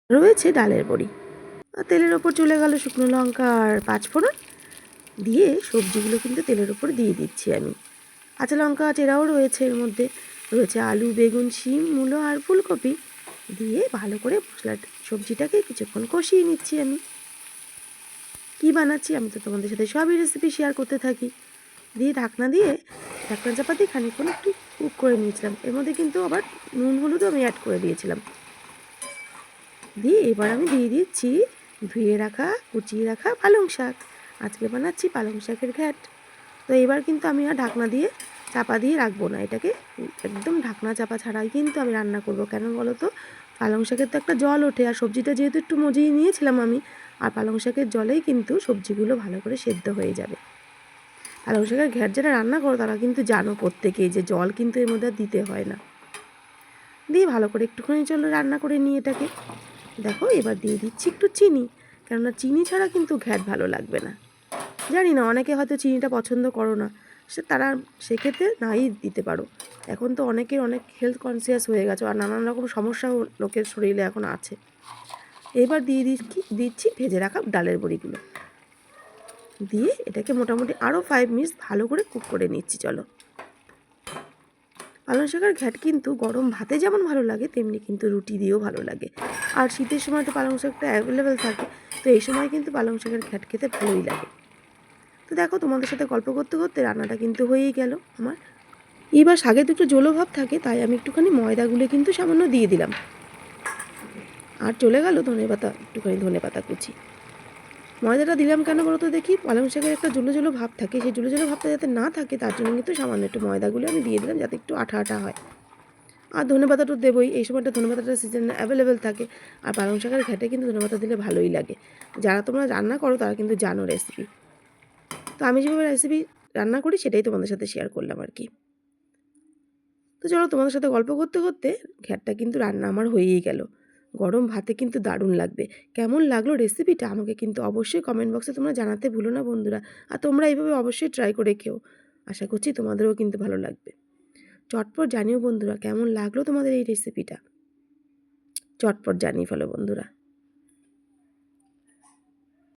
রয়েছে ডালের বড়ি। তেলের ওপর চলে গেল শুকনো লঙ্কা আর পাঁচফোড়ন দিয়ে সবজিগুলো কিন্তু তেলের ওপর দিয়ে দিচ্ছি আমি। কাঁচা লঙ্কা চেরাও রয়েছে, এর মধ্যে রয়েছে আলু, বেগুন, শিম, মূলো আর ফুলকপি দিয়ে ভালো করে সবজিটাকে কিছুক্ষণ কষিয়ে নিচ্ছি আমি। কি বানাচ্ছি আমি তো তোমাদের সাথে সবই রেসিপি শেয়ার করতে থাকি। দিয়ে ঢাকনা চাপা দিয়ে খানিকক্ষণ একটু কুক করে নিয়েছিলাম। এর মধ্যে কিন্তু আবার নুন হলুদও আমি অ্যাড করে দিয়েছিলাম। দিয়ে এবার আমি দিয়ে দিচ্ছি ধুয়ে রাখা কুচিয়ে রাখা পালং শাক। আজকে বানাচ্ছি পালং শাকের ঘ্যাট। তো এবার কিন্তু আমি আর ঢাকনা দিয়ে চাপা দিয়ে রাখবো না, এটাকে একদম ঢাকনা চাপা ছাড়াই কিন্তু আমি রান্না করব। কেন বলো তো, পালং শাকের তো একটা জল ওঠে, আর সবজিটা যেহেতু একটু মজিয়ে নিয়েছিলাম আমি, আর পালং শাকের জলেই কিন্তু সবজিগুলো ভালো করে সেদ্ধ হয়ে যাবে। পালং শাকের ঘ্যাট যারা রান্না করো তারা কিন্তু জানো প্রত্যেকেই যে জল কিন্তু এর মধ্যে দিতে হয় না। দিয়ে ভালো করে একটুখানি চলো রান্না করে নিই এটাকে। দেখো এবার দিয়ে দিচ্ছি একটু চিনি, কেননা চিনি ছাড়া কিন্তু ঘ্যাট ভালো লাগবে না। জানি না অনেকে হয়তো চিনিটা পছন্দ করো না, তারা সেক্ষেত্রে নাই দিতে পারো। এখন তো অনেকের অনেক হেলথ কনসিয়াস হয়ে গেছে, আর নানান রকম সমস্যাও লোকের শরীরে এখন আছে। এবার দিয়ে দিচ্ছি ভেজে রাখা ডালের বড়িগুলো, দিয়ে এটাকে মোটামুটি আরও 5 মিনিট ভালো করে কুক করে নিচ্ছি। চলো, পালং শাকের ঘ্যাট কিন্তু গরম ভাতে যেমন ভালো লাগে তেমনি কিন্তু রুটি দিয়েও ভালো লাগে। আর শীতের সময় তো পালং শাকটা অ্যাভেলেবেল থাকে, তো এই সময় কিন্তু পালং শাকের ঘ্যাট খেতে ভালোই লাগে। তো দেখো তোমাদের সাথে গল্প করতে করতে রান্নাটা কিন্তু হয়েই গেল আমার। এবার শাকে তো একটু জলো ভাব থাকে, তাই আমি একটুখানি ময়দাগুলো কিন্তু সামান্য দিয়ে দিলাম। আর চলে গেল একটুখানি ধনেপাতা কুচি। ময়দাটা দিলাম কেন বলো তো দেখি, পালং শাকের একটা জলো জলো ভাব থাকে, সেই জলো জলো ভাবটা যাতে না থাকে তার জন্য কিন্তু সামান্য একটু ময়দাগুলো আমি দিয়ে দিলাম, যাতে একটু আঠা আঠা হয়। আর ধনেপাতা তো দেবই, এই সময়টা ধনেপাতাটা সিজনে অ্যাভেলেবেল থাকে। আর পালং শাকের ঘ্যাটে কিন্তু ধনেপাতা দিলে ভালোই লাগে। যারা তোমরা রান্না করো তারা কিন্তু জানো রেসিপি। তো আমি যেভাবে রেসিপি রান্না করি সেটাই তোমাদের সাথে শেয়ার করলাম আর কি। তো চলো, তোমাদের সাথে গল্প করতে করতে ঘ্যাটটা কিন্তু রান্না আমার হয়েই গেল। গরম ভাতে কিন্তু দারুণ লাগবে। কেমন লাগলো রেসিপিটা আমাকে কিন্তু অবশ্যই কমেন্ট বক্সে তোমরা জানাতে ভুলো না বন্ধুরা। আর তোমরা এইভাবে অবশ্যই ট্রাই করে খেও, আশা করছি তোমাদেরও কিন্তু ভালো লাগবে। চটপট জানিও বন্ধুরা কেমন লাগলো তোমাদের এই রেসিপিটা, চটপট জানিয়ে ফেলো বন্ধুরা।